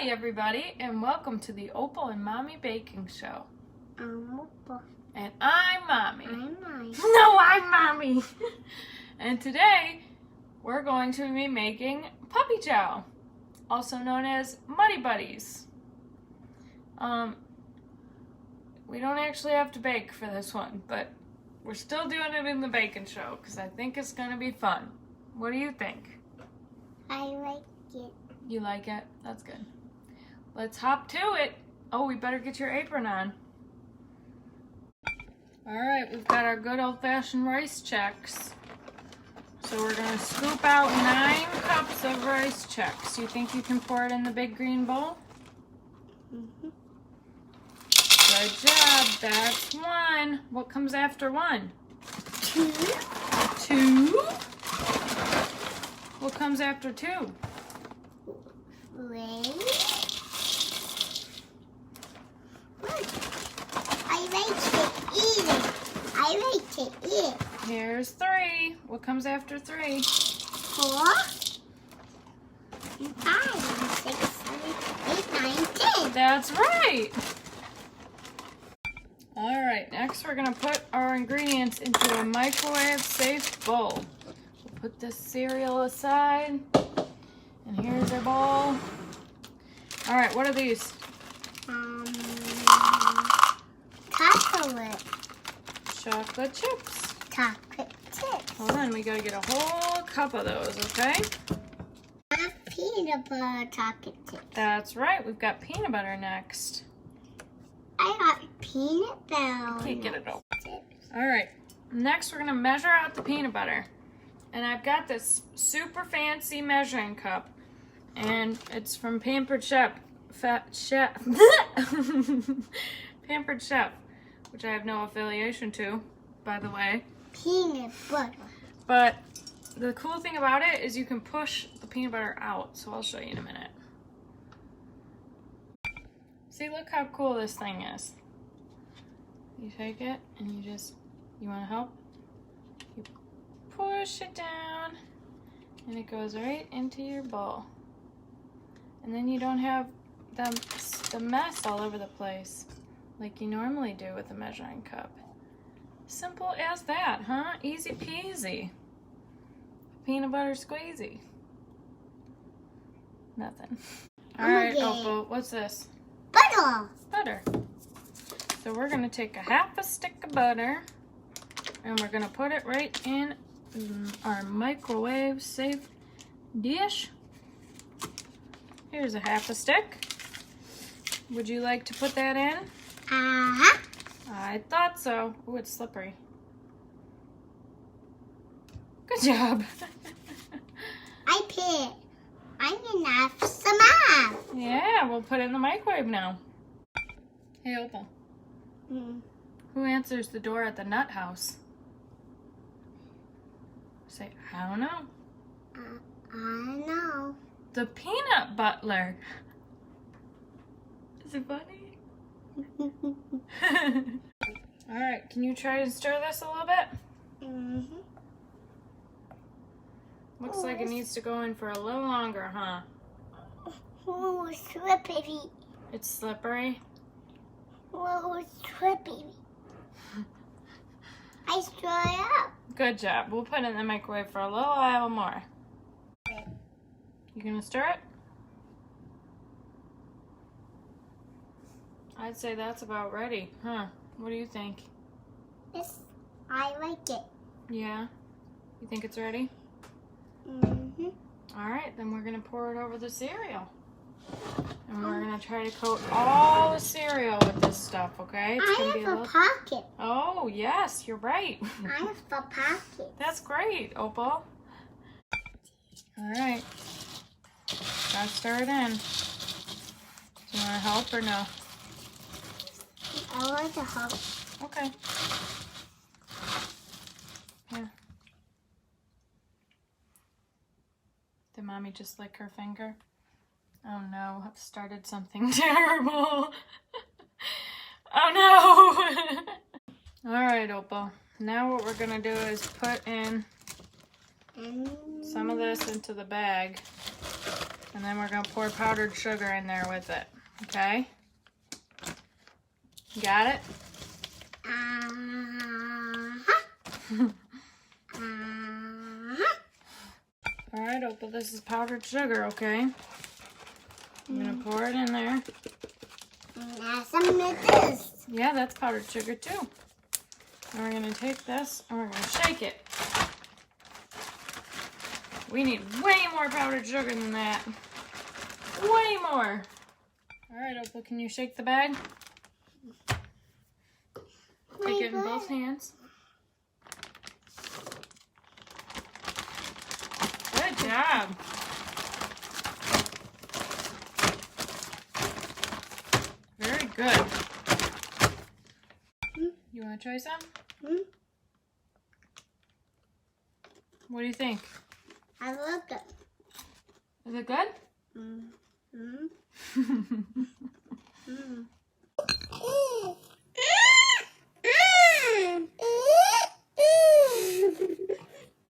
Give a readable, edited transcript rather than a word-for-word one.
Hi everybody, and welcome to the Opal and Mommy Baking Show. I'm Opal. And I'm Mommy. I'm Mommy. No, I'm Mommy. And today we're going to be making puppy chow, also known as Muddy Buddies. We don't actually have to bake for this one, but we're still doing it in the baking show because I think it's going to be fun. What do you think? I like it. You like it? That's good. Let's hop to it. Oh, we better get your apron on. All right, we've got our good old-fashioned rice checks. So we're gonna scoop out 9 cups of rice checks. You think you can pour it in the big green bowl? Mm-hmm. Good job, that's 1. What comes after 1? 2. 2? What comes after 2? 3. I like to eat it. I like to eat. Here's 3. What comes after 3? 4. 5, 6, 7, 8, 9, 10. That's right. All right, next we're gonna put our ingredients into a microwave-safe bowl. We'll put this cereal aside, and here's our bowl. All right, what are these? Chocolate. Chocolate chips. Chocolate chips. Hold on, we gotta get a whole cup of those, okay? Peanut butter chocolate chips. That's right, we've got peanut butter next. I got peanut butter. Can't get it open. All right, next we're gonna measure out the peanut butter. And I've got this super fancy measuring cup. And it's from Pampered Chef. Pampered Chef, which I have no affiliation to, by the way. Peanut butter. But the cool thing about it is you can push the peanut butter out. So I'll show you in a minute. See, look how cool this thing is. You take it and you want to help? You push it down and it goes right into your bowl. And then you don't have the mess all over the place like you normally do with a measuring cup. Simple as that, huh? Easy peasy. Peanut butter squeezy. Nothing. All right, Opal, what's this? Butter. Butter. So we're gonna take a half a stick of butter and we're gonna put it right in our microwave safe dish. Here's a half a stick. Would you like to put that in? Uh-huh. I thought so. Oh, it's slippery. Good job. I put. I'm gonna have some up. Yeah, we'll put it in the microwave now. Hey, Opal. Who answers the door at the nut house? Say, I don't know. I know. The peanut butler. Is it funny? All right, can you try and stir this a little bit? Mm-hmm. Looks like it needs to go in for a little longer, huh? Oh, slippery. It's slippery. Oh, slippery. I stir it up. Good job. We'll put it in the microwave for a little while more. You gonna stir it? I'd say that's about ready, huh? What do you think? Yes, I like it. Yeah? You think it's ready? Mm-hmm. All right, then we're gonna pour it over the cereal. And we're gonna try to coat all the cereal with this stuff, okay? It's gonna be I have a pocket. Oh, yes, you're right. I have a pocket. That's great, Opal. All right. Gotta stir it in. Do you want to help or no? I want to help. Okay. Yeah. Did Mommy just lick her finger? Oh no, I've started something terrible. Oh no! Alright, Opal. Now what we're gonna do is put in some of this into the bag. And then we're going to pour powdered sugar in there with it. Okay? Got it? Alright, Opal, this is powdered sugar, okay? I'm going to pour it in there. Now some of this. Yeah, that's powdered sugar too. And we're going to take this and we're going to shake it. We need way more powdered sugar than that. Way more. Alright, Opal, can you shake the bag? Take it in both hands. Good job. Very good. You want to try some? What do you think? I love it. Is it good?